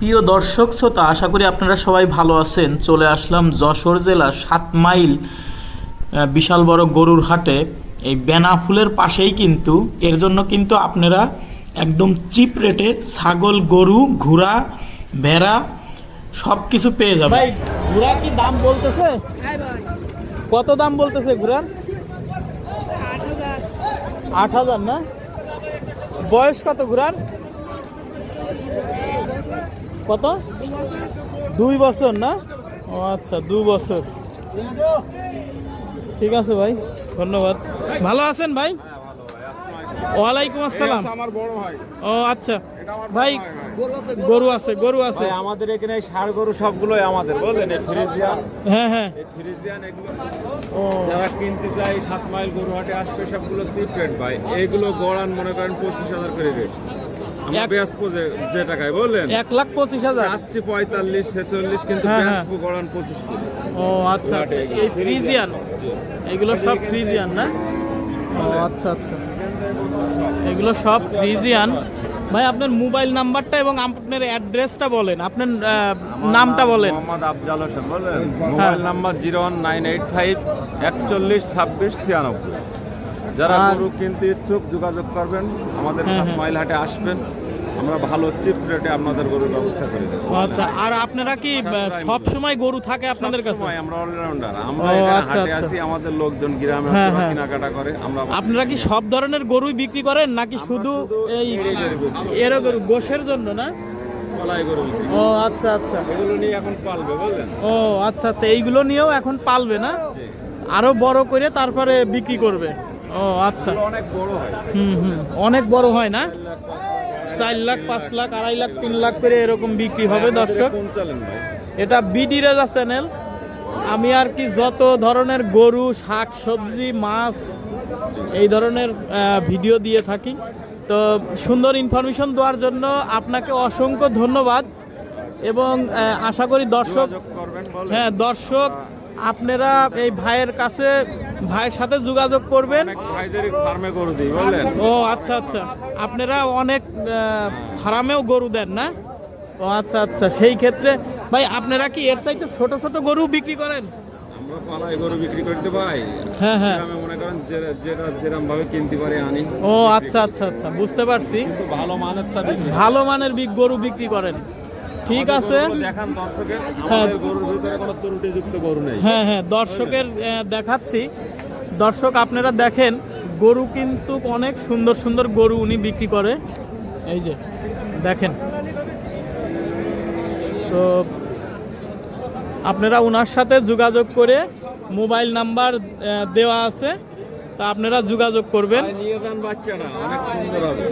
প্রিয় দর্শক শ্রোতা, আশা করি আপনারা সবাই ভালো আছেন। চলে আসলাম যশোর জেলা 7 মাইল বিশাল বড় গরুর হাটে। এই বেনাফুলের পাশেই কিন্তু, এর জন্য কিন্তু আপনারা একদম চিপ রেটে ছাগল, গরু, ঘোড়া, ভেড়া সব কিছু পেয়ে যাবেন। ভাই, ঘোড়া কি দাম বলতেছে? কত দাম বলতেছে ঘোড়ার? 8,000 না? বয়স কত ঘোড়ার? কত? 2 বছর না? ও আচ্ছা, 2 বছর। ঠিক আছে ভাই, ধন্যবাদ। ভালো আছেন ভাই? ওয়ালাইকুম আসসালাম। আমার বড় ভাই। ও আচ্ছা ভাই, গরু আছে, গরু আছে আমাদের এখানে ষাঁড় গরু সবগুলোই আমাদের, বললেন ফ্রিজিয়ান। হ্যাঁ হ্যাঁ, ফ্রিজিয়ান এগুলো ও যারা কিনতে চাই 7 মাইল গরু হাটে আসবে, সবগুলো চিপ রেট ভাই। এইগুলো গড়ান মনে করেন 25,000 করে রেট। আমরা বেচবো যে টাকায়, বললেন 1,25,000। চাচ্ছি 45, 46, কিন্তু হ্যাঁ, হ্যাঁ। বেচবো গড়ান 25 করে। ও আচ্ছা, এই ফ্রিজিয়ান, এগুলো সব ফ্রিজিয়ান না? ও আচ্ছা আচ্ছা, এগুলো সব ফ্রিজিয়ান। ভাই, আপনার মোবাইল নাম্বারটা এবং আপনার অ্যাড্রেসটা বলেন, আপনার নামটা বলেন। মোহাম্মদ আফজাল হোসেন, বলেন। Mobile number 01985 41 26 96। যারা গরু কিনতে ইচ্ছুক যোগাযোগ করবেন, আমাদের 7 মাইল হাটে আসবেন, আমরা ভালো চিপ রেটে আপনাদের গরুর ব্যবস্থা করে দেব। আচ্ছা, আর আপনারা কি সব সময় গরু থাকে আপনাদের কাছে? আমরা অলরাউন্ডার, আমরা ও, এখানে আচ্ছা, হাটে আচ্ছা। আসি, আমাদের লোকজন গ্রামে হ্যাঁ, আছে, হ্যাঁ। কেনাকাটা করে। আপনারা কি সব ধরনের গরুই বিক্রি করেন নাকি শুধু এই এরো গরু গোশের জন্য না? কলাই গরু বিক্রি। ও আচ্ছা আচ্ছা, এগুলো নিয়ে এখন পালবে, বললেন। ও আচ্ছা আচ্ছা, এইগুলো নিয়েও এখন পালবে না? আরো বড় করে তারপরে বিক্রি করবে। ও আচ্ছা, এগুলো অনেক বড় হয়। অনেক বড় হয় না? 4 লাখ, 5 লাখ, 2.5 লাখ, 3 লাখ করে এরকম বিক্রি হবে। দর্শক, কোন চ্যানেল ভাই? এটা বিডি রেজা চ্যানেল। আমি আর কি যত ধরনের গরু, শাক সবজি, মাছ এই ধরনের ভিডিও দিয়ে থাকি। তো সুন্দর ইনফরমেশন দেওয়ার জন্য আপনাকে অসংখ্য ধন্যবাদ। এবং আশা করি দর্শক, যোগাযোগ করবেন, বলেন। হ্যাঁ দর্শক, আপনারা এই ভাইয়ের কাছে, ভাইয়ের সাথে যোগাযোগ করবেন। অনেক ভাইদের ফার্মে গরু দিই, বললেন। ও আচ্ছা আচ্ছা, আপনারা অনেক ফার্মেও গরু দেন না? ও আচ্ছা আচ্ছা, সেই ক্ষেত্রে ভাই আপনারা কি এর চাইতে ছোট ছোট গরু বিক্রি করেন? আমরা পালাই গরু বিক্রি করতে পাই। হ্যাঁ হ্যাঁ, আমি মনে করেন যেটা যেরকম ভাবে কিনতে পারি আনি। ও আচ্ছা আচ্ছা আচ্ছা, বুঝতে পারছি। কিন্তু ভালো মানের তা বিক্রি। ভালো মানের গরু বিক্রি করেন, ঠিক আছে। দেখান দর্শকের, আমাদের গরুর ভিতরে কোনো ত্রুটিযুক্ত গরু নেই। হ্যাঁ হ্যাঁ, দর্শকের দেখাচ্ছি। দর্শক, আপনারা দেখেন, গরু কিন্তু অনেক সুন্দর সুন্দর গরু উনি বিক্রি করে। এই যে দেখেন, তো আপনারা ওনার সাথে যোগাযোগ করে, মোবাইল নাম্বার দেওয়া আছে, তা আপনারা যোগাযোগ করবেন। নিয়ে যান বাচ্চাটা, অনেক সুন্দর হবে।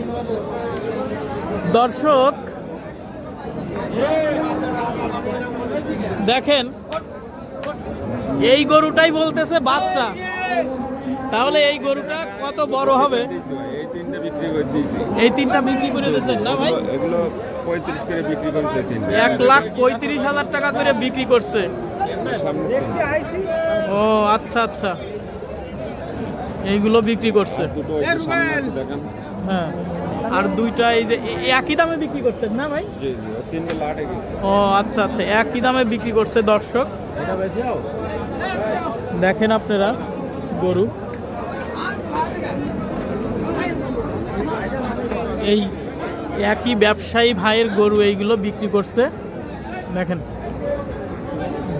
দর্শক দেখেন, এই গরুটাই বলতেছে বাচ্চা, তাহলে এই গরুটা কত বড় হবে? এই তিনটা বিক্রি করে দিয়েছি। এই তিনটা বিক্রি করে দিয়েছেন না ভাই? এগুলো 35 করে বিক্রি করছে। 1,35,000 টাকা করে বিক্রি করছে। সামনে ও আচ্ছা আচ্ছা, এইগুলো বিক্রি করছে। দুটো এই যে সামনে আছে, দেখেন। হ্যাঁ, আর দুইটা এই যে একই দামে বিক্রি করছেন না ভাই? জি জি, তিনটে লাটে গেছে। ও আচ্ছা আচ্ছা, একই দামে বিক্রি করছে। দর্শক এটা বেশি দাও। দেখেন আপনারা গরু, এই একই ব্যবসায়ী ভাইয়ের গরু এইগুলো বিক্রি করছে। দেখেন,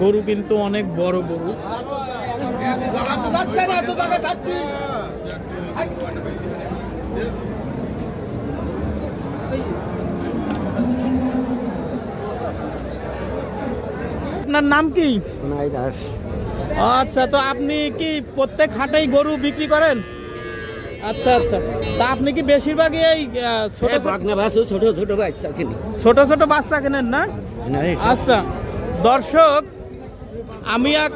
গরু কিন্তু অনেক বড় গরু। আপনার নাম কি? আচ্ছা, তো আপনি কি প্রত্যেক হাটেই গরু বিক্রি করেন? আচ্ছা আচ্ছা, তা আপনি কি বেশিরভাগই এই ছোট ছোট বাচ্চা কেনেন না? আচ্ছা দর্শক, আমি এক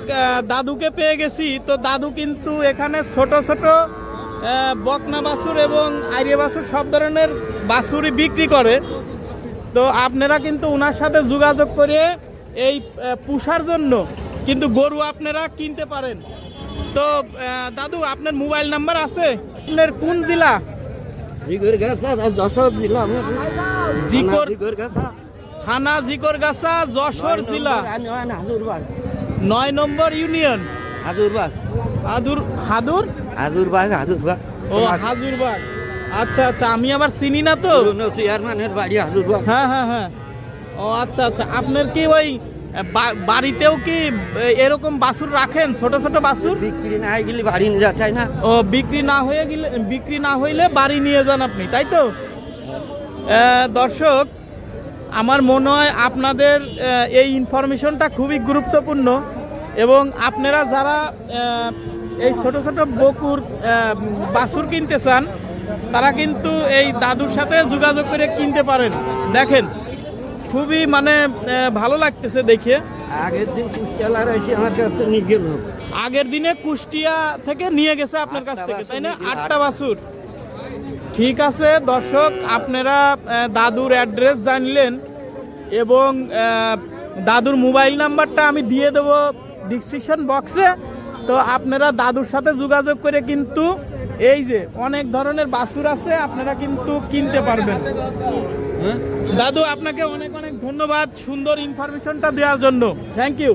দাদুকে পেয়ে গেছি। তো দাদু কিন্তু এখানে ছোট ছোট বকনা বাছুর এবং আইরিয়া বাছুর সব ধরনের বাছুরই বিক্রি করে। তো আপনারা কিন্তু ওনার সাথে যোগাযোগ করে এই পুষার জন্য কিন্তু গরু আপনারা কিনতে পারেন। তো দাদু, আপনার মোবাইল নাম্বার আছে? আপনার কোন জেলা? থানা জিকরগাছা, যশোর জেলা, হাজুরবাগ 9 নম্বর ইউনিয়ন। হাজুরবাগ হাদুর হাজুরবাগ হাজুরবাগ ও হাজুরবাগ। আচ্ছা আচ্ছা, আমি আবার চিনি না তো। চেয়ারম্যানের বাড়ি হাজুরবাগ। হ্যাঁ হ্যাঁ হ্যাঁ। ও আচ্ছা আচ্ছা, আপনার কি ওই বাড়িতেও কি এরকম বাছুর রাখেন, ছোট ছোট বাছুর? বিক্রি না হয়ে গেলে বাড়ি নিয়ে যাচ্ছে না। ও বিক্রি না হইলে বাড়ি নিয়ে যান আপনি, তাই তো? দর্শক, আমার মনে হয় আপনাদের এই ইনফরমেশনটা খুবই গুরুত্বপূর্ণ, এবং আপনারা যারা এই ছোট ছোট বকুর বাছুর কিনতে চান, তারা কিন্তু এই দাদুর সাথে যোগাযোগ করে কিনতে পারেন। দেখেন, খুবই মানে ভালো লাগতেছে দেখে। আগের দিন কুষ্টিয়ালার এসে আমার কাছে নিয়ে গেল। আগের দিনে কুষ্টিয়া থেকে নিয়ে গেছে আপনার কাছ থেকে, তাই না? 8টা বাছুর। ঠিক আছে দর্শক, আপনারা দাদুর অ্যাড্রেস জানলেন, এবং দাদুর মোবাইল নাম্বারটা আমি দিয়ে দেবো ডিসক্রিপশন বক্সে। তো আপনারা দাদুর সাথে যোগাযোগ করে কিন্তু এই যে অনেক ধরনের বাছুর আছে, আপনারা কিন্তু কিনতে পারবেন। দাদু, আপনাকে অনেক অনেক ধন্যবাদ সুন্দর ইনফরমেশনটা দেওয়ার জন্য। Thank you.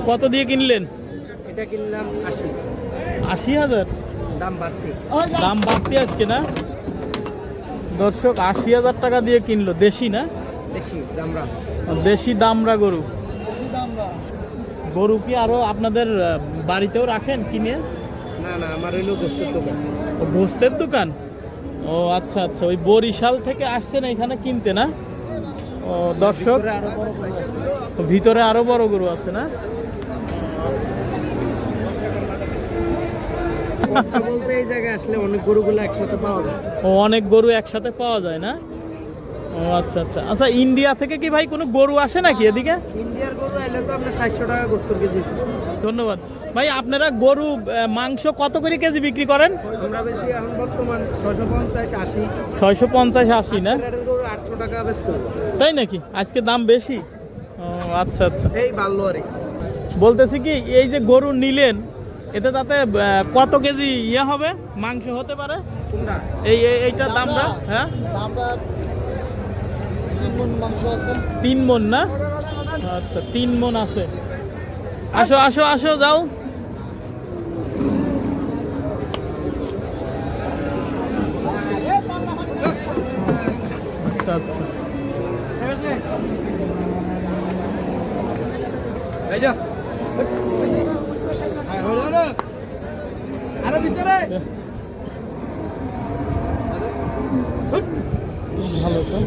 কত দিয়ে কিনলেন? এটা কিনলাম 80,000। দাম বাড়তি। দাম বাড়তি আজকে না দর্শক? 80,000 টাকা দিয়ে কিনলো। দেশি না? বেশি দামরা। দেশি দামরা গরু। গরু কি আরো আপনাদের বাড়িতেও রাখেন কিনে? না না, আমার হইলো গোস্তের দোকান। গোস্তের দোকান? ও আচ্ছা আচ্ছা, ওই বরিশাল থেকে আসছেন এখানে কিনতে না? ও দর্শক, ভিতরে আরো বড় গরু আছে না? বলতে এই জায়গায় আসলে অনেক গরুগুলো একসাথে পাওয়া যায়। ও, অনেক গরু একসাথে পাওয়া যায় না? ও আচ্ছা আচ্ছা আচ্ছা। ইন্ডিয়া থেকে কি ভাই কোনো গরু আসে নাকি এদিকে? ইন্ডিয়ার গরু আইলে তো আপনার 400 টাকা গোস্তের কেজি। ধন্যবাদ ভাই। আপনারা গরু মাংস কত করে কেজি বিক্রি করেন? আমরা বেশি এখন বর্তমান 650 80। 650 80 না? গরু 800 টাকা বেচতে হবে। তাই নাকি? আজকে দাম বেশি? ও আচ্ছা আচ্ছা। এই ভালো আরে বলতেছি কি, এই যে গরু নিলেন, এতে তাতে কত কেজি হবে, মাংস হতে পারে? কোনটা? এইটার দামটা? হ্যাঁ, আমরা 3 মণ মাংস আছে। 3 মণ না? আচ্ছা, 3 মণ আছে। আসো আসো আসো, যাও। আচ্ছা আচ্ছা। এই যা আরে ভিতরে ভালো তো।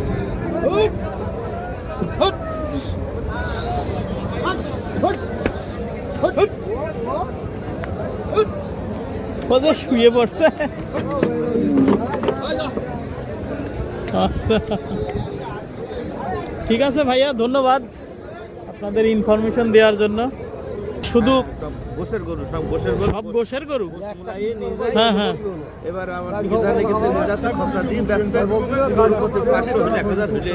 ওদের শুয়ে পড়ছে। আচ্ছা, ঠিক আছে ভাইয়া, ধন্যবাদ আপনাদের ইনফরমেশন দেওয়ার জন্য। শুধু গোশের গরু, সব গোশের গরু। সব গোশের গরু? হ্যাঁ হ্যাঁ। এবার আমার বিধানে কিন্তু যাচ্ছে খরচা দিয়ে ব্যস্ত গরু প্রতি 500 হলে 1000 হলে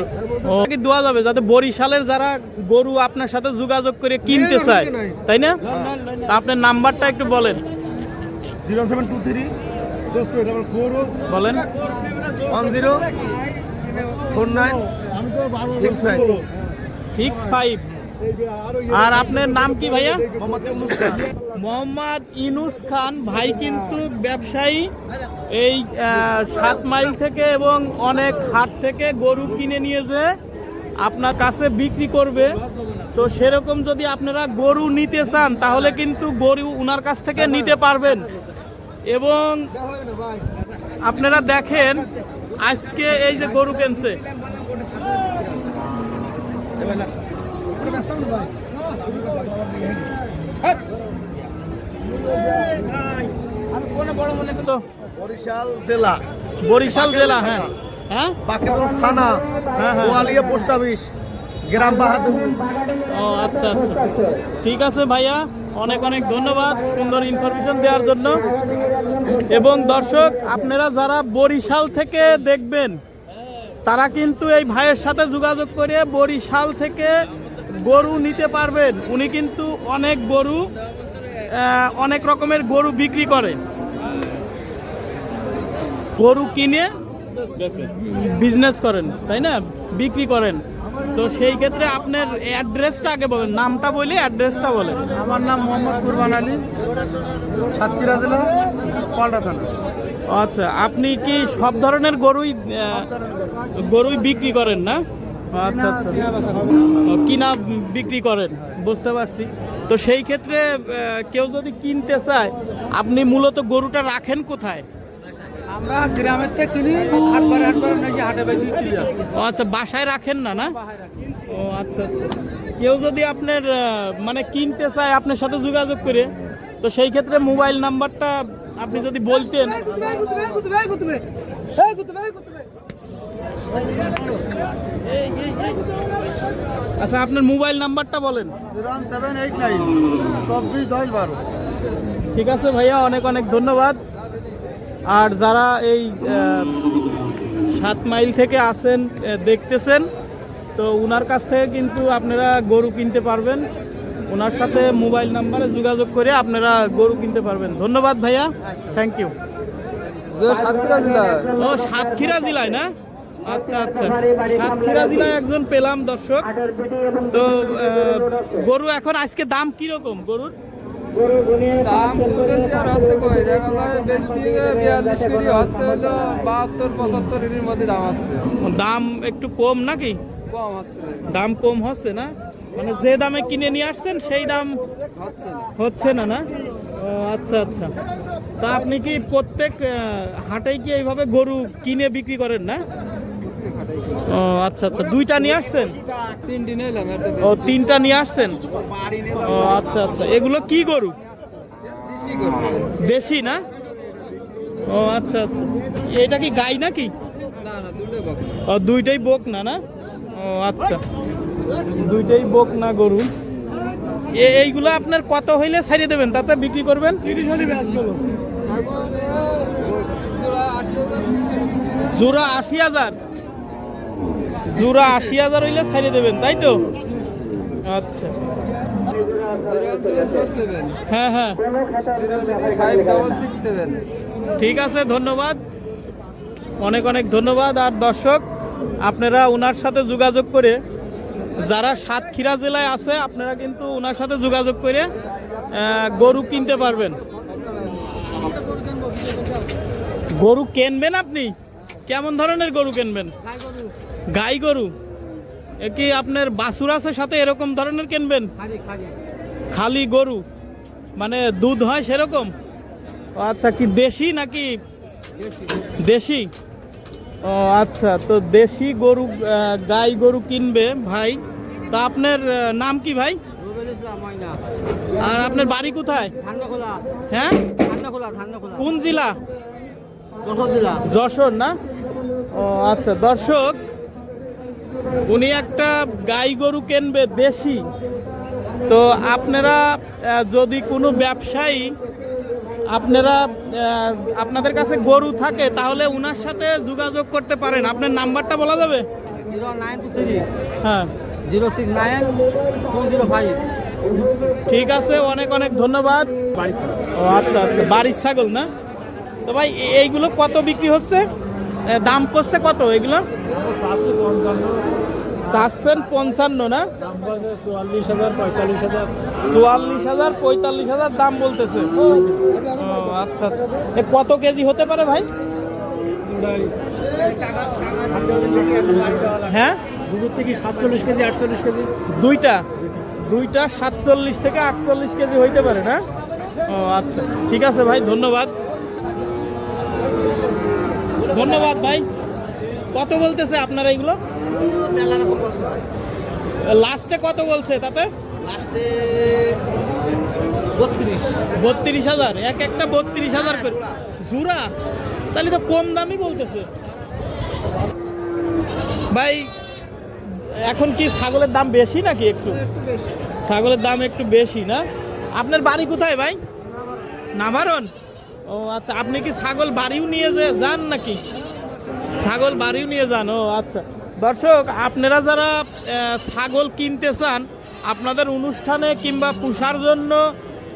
ও কি দেওয়া যাবে, যাতে বরিশালের যারা গরু আপনার সাথে যোগাযোগ করে কিনতে চায়, তাই না? আপনার নাম্বারটা একটু বলেন। 0723 দোস্ত এটা আমার খরচ বলেন। 104965 আর আপনার নাম কি ভাইয়া? মোহাম্মদ ইউনুস খান। মোহাম্মদ ইউনুস খান ভাই কিন্তু ব্যবসায়ী, এই 7 মাইল থেকে এবং অনেক হাট থেকে গরু কিনে নিয়ে যে আপনার কাছে বিক্রি করবে। তো সেরকম যদি আপনারা গরু নিতে চান, তাহলে কিন্তু গরু উনার কাছ থেকে নিতে পারবেন। এবং আপনারা দেখেন, আজকে এই যে গরু কিনছে, বরিশাল জেলা, বরিশাল জেলা। হ্যাঁ হ্যাঁ, বাকেরগঞ্জ থানা, হ্যাঁ হ্যাঁ। গোয়ালিয়া পোস্ট অফিস, গ্রাম বাহাদুর। ও আচ্ছা আচ্ছা, ঠিক আছে ভাইয়া, অনেক অনেক ধন্যবাদ সুন্দর ইনফরমেশন দেওয়ার জন্য। এবং দর্শক, আপনারা যারা বরিশাল থেকে দেখবেন, তারা কিন্তু এই ভাইয়ের সাথে যোগাযোগ করে বরিশাল থেকে গরু নিতে পারবেন। উনি কিন্তু অনেক গরু, অনেক রকমের গরু বিক্রি করে। গরু কিনে বিজনেস করেন তাই না, বিক্রি করেন, তো সেই ক্ষেত্রে আপনার অ্যাড্রেসটা আগে বলেন, নামটা বলে অ্যাড্রেসটা বলেন। আমার নাম মোহাম্মদ কুরবান আলী, সাতক্ষীরা জেলা, পাল্টা থানা। আচ্ছা, আপনি কি সব ধরনের গরুই বিক্রি করেন না? আচ্ছা আচ্ছা, কিনা বিক্রি করেন, বুঝতে পারছি। তো সেই ক্ষেত্রে কেউ যদি কিনতে চায়, আপনি মূলত গরুটা রাখেন কোথায়? আমরা গ্রামের থেকে কিনি, হাটবার নাকি হাটে বেশি কিনি। ও আচ্ছা, বাসায় রাখেন না? না, ও আচ্ছা আচ্ছা। কেউ যদি আপনার মানে কিনতে চায় আপনার সাথে যোগাযোগ করে, তো সেই ক্ষেত্রে মোবাইল নাম্বারটা আপনি যদি বলতেন। আচ্ছা, আপনার মোবাইল নাম্বারটা বলেন। 01789 ঠিক আছে ভাইয়া, অনেক অনেক ধন্যবাদ। আর যারা এই 7 মাইল থেকে আসেন, দেখতেছেন, তো উনার কাছ থেকে কিন্তু আপনারা গরু কিনতে পারবেন। ওনার সাথে মোবাইল নাম্বারে যোগাযোগ করে আপনারা গরু কিনতে পারবেন। ধন্যবাদ ভাইয়া, থ্যাংক ইউ। সাতক্ষীরা জেলা। ও, সাতক্ষীরা জেলায় না? আচ্ছা আচ্ছা, সাতক্ষীরা জেলায় একজন পেলাম দর্শক। তো গরু এখন আজকে দাম কিরকম গরুর? দাম বেশি আর হচ্ছে কই, দেখা যায় বেশি 42 কেজি হচ্ছে হলো 72-75 এর মধ্যে দাম আছে। দাম একটু কম নাকি? কম হচ্ছে দাম কম হচ্ছে না, মানে যে দামে কিনে নিয়ে আসছেন সেই দাম হচ্ছে না? না, ও আচ্ছা আচ্ছা। তা আপনি কি প্রত্যেক হাটেই কি এইভাবে গরু কিনে বিক্রি করেন না? ও আচ্ছা আচ্ছা, দুইটা নিয়ে আসছেন? 3 নিলাম। ও, 3টা নিয়ে আসছেন। ও আচ্ছা আচ্ছা, এগুলো কি গরু? দেশি গরু। দেশি না? ও আচ্ছা আচ্ছা, এটা কি গাই নাকি? না না, দুটোই বকনা। ও, দুইটাই বক না? না, ও আচ্ছা, দুইটাই বক না গরু। এইগুলো আপনার কত হইলে ছাড়িয়ে দেবেন, তাতে বিক্রি করবেন? 30 হলে বেচবো। জোড়া 80,000? জোড়া 80,000 হইলে ছাড়িয়ে দেবেন, তাই তো? আচ্ছা, 01747 হ্যাঁ হ্যাঁ, 03567। ঠিক আছে, ধন্যবাদ, অনেক অনেক ধন্যবাদ। আর দর্শক, আপনারা ওনার সাথে যোগাযোগ করে, যারা সাতক্ষীরা জেলায় আছে, আপনারা কিন্তু ওনার সাথে যোগাযোগ করে গরু কিনতে পারবেন। গরু কিনবেন আপনি? কেমন ধরনের গরু কিনবেন? গাই গরু? এ কি আপনার বাছুর আছে সাথে, এরকম ধরনের কিনবেন? খালি গরু, মানে দুধ হয় সেরকম? ও আচ্ছা, কি দেশি নাকি? দেশি। ও আচ্ছা, তো দেশি গরু, গাই গরু কিনবে ভাই। তা আপনার নাম কি ভাই? আর আপনার বাড়ি কোথায়? হ্যাঁ, কোন জেলা? যশোর না? ও আচ্ছা, দর্শক, উনি একটা গাই গরু কিনবে দেশি। তো আপনারা যদি কোনো ব্যবসায়ী আপনাদের কাছে গরু থাকে, তাহলে উনার সাথে যোগাযোগ করতে পারেন। আপনার নাম্বারটা বলা যাবে? 0923 হ্যাঁ, 069 205। ঠিক আছে, অনেক অনেক ধন্যবাদ। ও আচ্ছা আচ্ছা, বাড়ির ছাগল না? তো ভাই, এইগুলো কত বিক্রি হচ্ছে? দাম করছে কত এগুলো? 755 না? 44,000 45,000 দাম বলতেছে। ও আচ্ছা আচ্ছা, কত কেজি হতে পারে ভাই? হ্যাঁ, 47 কেজি 48 কেজি। দুইটা 47 থেকে 48 কেজি হইতে পারে না? ও আচ্ছা, ঠিক আছে ভাই, ধন্যবাদ ধন্যবাদ ভাই। কত বলতেছে আপনারা এগুলো? লাস্টে কত বলছে তাতে? লাস্টে 32,000। একটা 32,000 করে জোড়া? তাহলে তো কম দামই বলতেছে ভাই। এখন কি ছাগলের দাম বেশি নাকি? একটু ছাগলের দাম একটু বেশি না? আপনার বাড়ি কোথায় ভাই? নাভারণ? ও আচ্ছা, আপনি কি ছাগল বাড়িও নিয়ে যান নাকি? ছাগল বাড়িও নিয়ে যান? ও আচ্ছা, দর্শক, আপনারা যারা ছাগল কিনতে চান আপনাদের অনুষ্ঠানে কিংবা পুষার জন্য,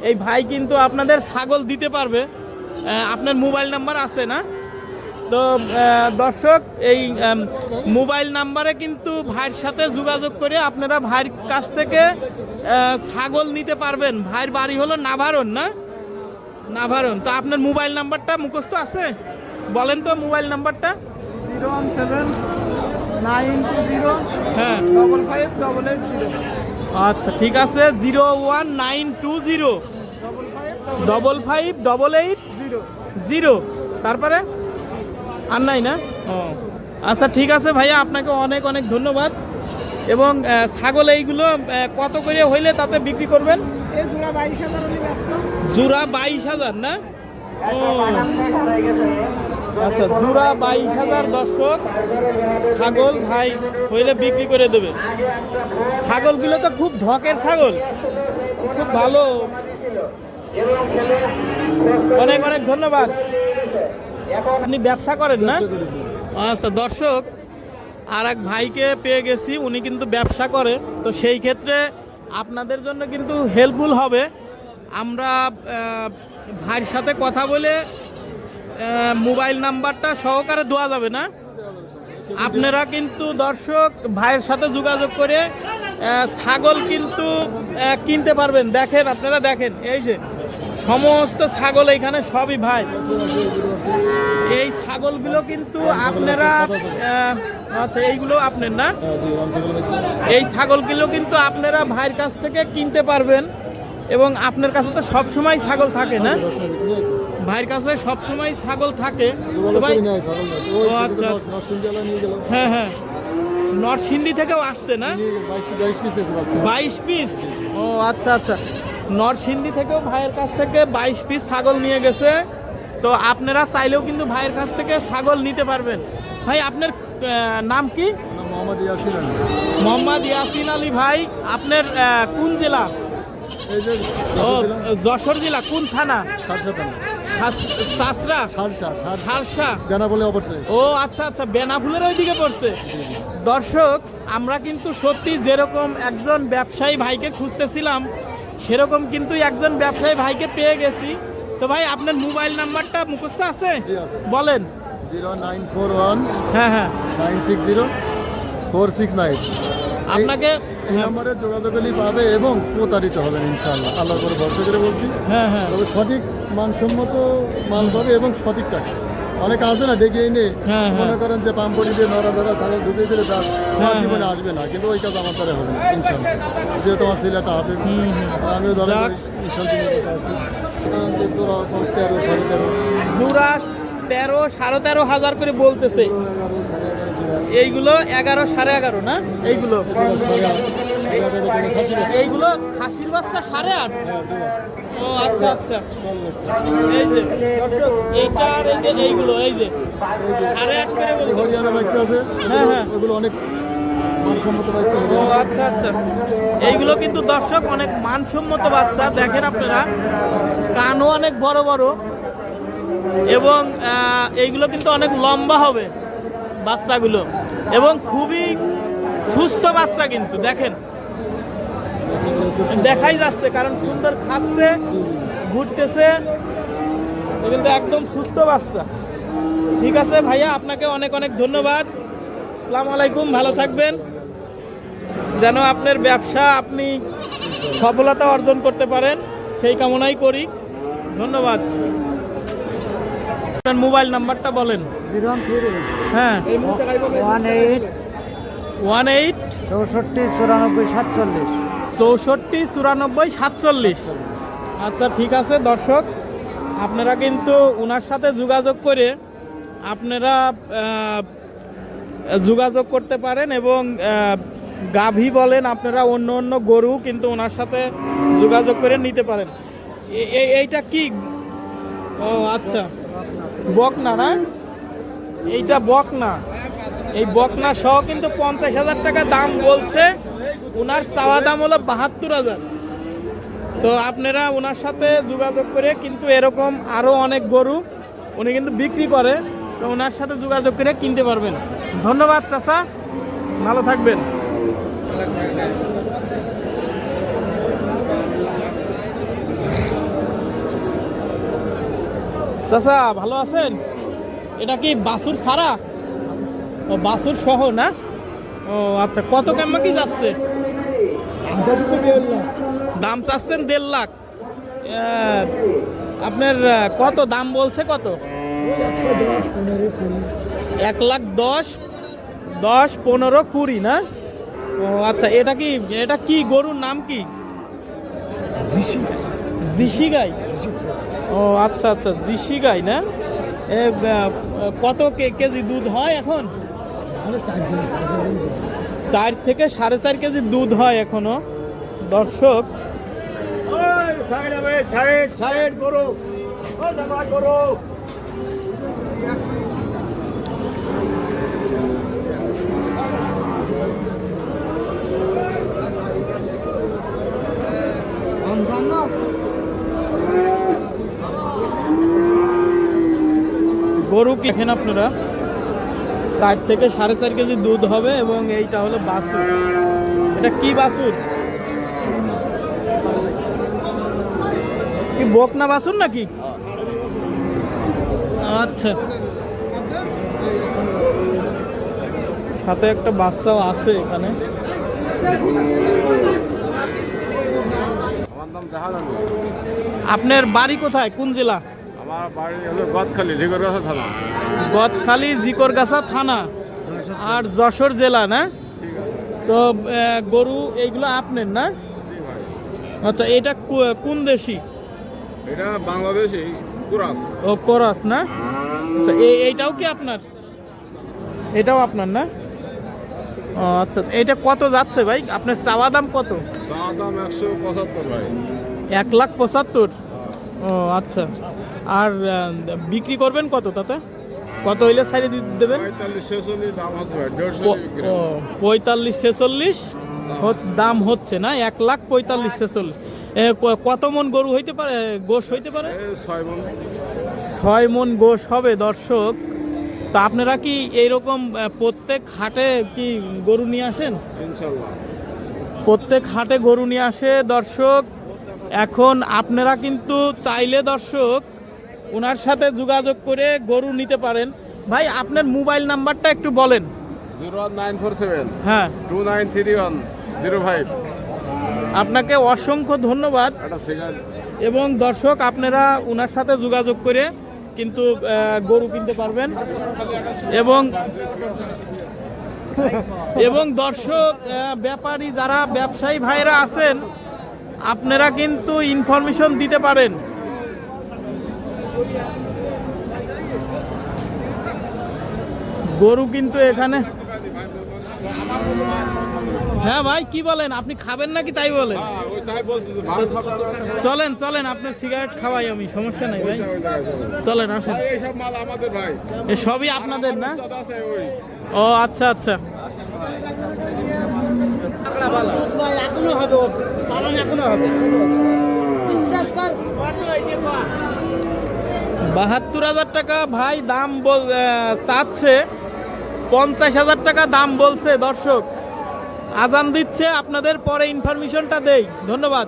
এই ভাই কিন্তু আপনাদের ছাগল দিতে পারবে। আপনার মোবাইল নাম্বার আছে না? তো দর্শক এই মোবাইল নাম্বারে কিন্তু ভাইয়ের সাথে যোগাযোগ করে আপনারা ভাইয়ের কাছ থেকে ছাগল নিতে পারবেন। ভাইয়ের বাড়ি হলো নাভারণ, না? নাভারণ। তো আপনার মোবাইল নাম্বারটা মুখস্থ আছে? বলেন তো মোবাইল নাম্বারটা। 017-920 হ্যাঁ 55-880 আচ্ছা ঠিক আছে, 01920 55-880। তারপরে আর নাই না? ও আচ্ছা ঠিক আছে ভাইয়া, আপনাকে অনেক অনেক ধন্যবাদ। এবং ছাগল এইগুলো কত করে হইলে তাতে বিক্রি করবেন? এই জোড়া 22,000 হলে ব্যস্ত। জোড়া 22,000 না? ও আচ্ছা, জোড়া 22,000 দর্শক ছাগল ভাই হইলে বিক্রি করে দেবে। ছাগলগুলো তো খুব ঢকের ছাগল, খুব ভালো। অনেক অনেক ধন্যবাদ। আপনি ব্যবসা করেন না? আচ্ছা দর্শক, আর এক ভাইকে পেয়ে গেছি, উনি কিন্তু ব্যবসা করে। তো সেই ক্ষেত্রে আপনাদের জন্য কিন্তু হেল্পফুল হবে। আমরা ভাইয়ের সাথে কথা বলে মোবাইল নাম্বারটা সহকারে দেওয়া যাবে না? আপনারা কিন্তু দর্শক ভাইয়ের সাথে যোগাযোগ করে ছাগল কিন্তু কিনতে পারবেন। দেখেন, আপনারা দেখেন, এই যে সমস্ত ছাগল এইখানে সবই ভাই। এই ছাগলগুলো কিন্তু আপনারা আচ্ছা এইগুলো আপনার না? এই ছাগলগুলো কিন্তু আপনারা ভাইয়ের কাছ থেকে কিনতে পারবেন। এবং আপনার কাছে তো সব সময় ছাগল থাকে না? ভাইয়ের কাছে সব সময় ছাগল থাকে। তো ভাই ও আচ্ছা, হ্যাঁ হ্যাঁ, নরসিংদী থেকেও আসছে না? 22 পিস। ও আচ্ছা আচ্ছা, নরসিংদী থেকেও ভাইয়ের কাছ থেকে 22 পিস ছাগল নিয়ে গেছে। তো আপনারা চাইলেও কিন্তু ভাইয়ের কাছ থেকে ছাগল নিতে পারবেন। ভাই আপনার নাম কি? মোহাম্মদ ইয়াসিন আলী। ভাই আপনার কোন জেলা? ও যশোর জেলা। কোন থানা? সাসরা, সারসা। ও আচ্ছা আচ্ছা, বেনাফুলের ওইদিকে পড়ছে। দর্শক, আমরা কিন্তু সত্যি যেরকম একজন ব্যবসায়ী ভাইকে খুঁজতেছিলাম, সেরকম কিন্তু একজন ব্যবসায়ী ভাইকে পেয়ে গেছি। তো ভাই আপনার মোবাইল নাম্বারটা মুখস্থ আছে? বলেন। 0941 হ্যাঁ হ্যাঁ 960-469। আপনাকে এই নম্বরে যোগাযোগ করলেই পাবে এবং প্রতারিত হবেন ইনশাআল্লাহ। আল্লাহর করে ভরসা করে বলছি। হ্যাঁ হ্যাঁ তবে সঠিক মানসম্মত মাল পাবে এবং সঠিক টাকা। অনেকে আসে না, ডেকে এনে হ্যাঁ, হ্যাঁ। মনে করেন যে পাম্পড়ি দিয়ে নড়া ধরা ছাগল ঢুকিয়ে দিলে তার জীবনে আসবে না, কিন্তু ওই কাজ আমার দ্বারা হবে না ইনশাআল্লাহ। যেহেতু আমার ছেলেটা হাফেজ, আমিও ধরেন যাক। ইনশাল্লাহ আছি। সুতরাং যে জোড়া 13, 13.5, জোড়া 13-13.5 হাজার করে বলতেছে। 11, 11.5 জোড়া। এইগুলো 11, 11.5 না? এইগুলো এইগুলো খাসির বাচ্চা 8.5। ও আচ্ছা আচ্ছা, এই যে দর্শক, এইটা আর এই যে এইগুলো, এই যে 8.5 করে বলতে। হরিয়ানা বাচ্চা আছে, হ্যাঁ, হ্যাঁ। ওগুলো অনেক মানসম্মত বাচ্চা। ও আচ্ছা আচ্ছা, এইগুলো কিন্তু দর্শক অনেক মানসম্মত বাচ্চা। দেখেন আপনারা, কানও অনেক বড় বড় এবং এইগুলো কিন্তু অনেক লম্বা হবে বাচ্চাগুলো এবং খুবই সুস্থ বাচ্চা। কিন্তু দেখেন, দেখাই যাচ্ছে, কারণ সুন্দর খাচ্ছে, ঘুরতেছে, কিন্তু একদম সুস্থ বাচ্চা। ঠিক আছে ভাইয়া, আপনাকে অনেক অনেক ধন্যবাদ। আসসালামু আলাইকুম, ভালো থাকবেন। যেন আপনার ব্যবসা আপনি সফলতা অর্জন করতে পারেন, সেই কামনাই করি। ধন্যবাদ। আপনার মোবাইল নাম্বারটা বলেন। 013 হ্যাঁ 18 18 64 94 47। 64 94 47। আচ্ছা ঠিক আছে দর্শক, আপনারা কিন্তু ওনার সাথে যোগাযোগ করে আপনারা যোগাযোগ করতে পারেন এবং গাভী বলেন, আপনারা অন্য অন্য গরু কিন্তু ওনার সাথে যোগাযোগ করে নিতে পারেন। এইটা কি? ও আচ্ছা, বকনা না? এইটা বকনা। এই বকনা সহ কিন্তু 50,000 টাকা দাম বলছে। ওনার চাওয়া দাম হলো 72,000। তো আপনারা ওনার সাথে যোগাযোগ করে কিন্তু এরকম আরও অনেক গরু উনি কিন্তু বিক্রি করে, তো ওনার সাথে যোগাযোগ করে কিনতে পারবেন। ধন্যবাদ চাচা, ভালো থাকবেন। চাচা ভালো আছেন? এটা কি বাছুর ছাড়া? ও বাছুর সহ না? ও আচ্ছা, কত কেমন কি যাচ্ছে? দাম চাচ্ছেন 1.5 লাখ। আপনার কত দাম বলছে কত? 1,10,000, 10, 15, 20 না? ও আচ্ছা, এটা কি গরুর নাম কি? জিসি গাই। ও আচ্ছা আচ্ছা, জিসি গাই না? কত কেজি দুধ হয় এখন? 4 থেকে 4.5 কেজি দুধ হয় এখনো দর্শক। গরু কি দেখেন আপনারা, 4 থেকে 4.5 কেজি দুধ হবে এবং এইটা হলো বাছুর। এটা কি বাছুর? কি বকনা বাছুর নাকি? আচ্ছা, সাথে একটা বাচ্চাও আছে এখানে। আমার নাম জাহান। আপনার বাড়ি কোথায়, কোন জেলা? আমার বাড়ি হলো গদখালি, জিগরগাছা থানা। গদখালি জিকরগাছা থানা আর যশোর জেলা না? তো গরু এইগুলো আপনার না? আচ্ছা, এটা কোন দেশি? এটা বাংলাদেশি কুরাস। ও কোরাস না? আচ্ছা, এইটাও কি আপনার? এটাও আপনার না? ও আচ্ছা, এটা কত যাচ্ছে ভাই? আপনার চাওয়া দাম কত? চাওয়া দাম 175 ভাই। 1,75,000। ও আচ্ছা, আর বিক্রি করবেন কত তাতে? কত হইলে ছাড়িয়ে দেবেন? 45-46 দাম হচ্ছে ভাই, 150 বিক্রি। 45-46 দাম হচ্ছে না? 1,45,46। কত মন গরু হইতে পারে, গোশ হইতে পারে? 6 মণ। 6 মন গোশ হবে দর্শক। তা আপনারা কি এইরকম প্রত্যেক হাটে কি গরু নিয়ে আসেন? ইনশাআল্লাহ প্রত্যেক হাটে গরু নিয়ে আসে দর্শক। এখন আপনারা কিন্তু চাইলে দর্শক ওনার সাথে যোগাযোগ করে গরু নিতে পারেন। ভাই, আপনার মোবাইল নাম্বারটা একটু বলেন। 01947 হ্যাঁ, 293105। আপনাকে অসংখ্য ধন্যবাদ। এটা সিগারেট। এবং দর্শক, আপনারা ওনার সাথে যোগাযোগ করে কিন্তু গরু কিনতে পারবেন। এবং দর্শক, ব্যাপারী যারা ব্যবসায়ী ভাইরা আছেন, আপনারা কিন্তু ইনফরমেশন দিতে পারেন। গরু কিন্তু এখানে। হ্যাঁ ভাই, কি বলেন? আপনি খাবেন নাকি তাই বলেন? চলেন চলেন, আপনার সিগারেট খাওয়াই আমি, সমস্যা নাই ভাই। চলেন, আসেন। এইসব মাল আমাদের ভাই, এ সবই আপনাদের না? ও আচ্ছা আচ্ছা। এখনো হবে, পালন এখনো হবে, বিশ্বাস কর। 72,000 টাকা ভাই দাম চাচ্ছে। 50,000 টাকা দাম বলছে দর্শক। আজান দিচ্ছে, আপনাদের পরে ইনফরমেশনটা দেই। ধন্যবাদ।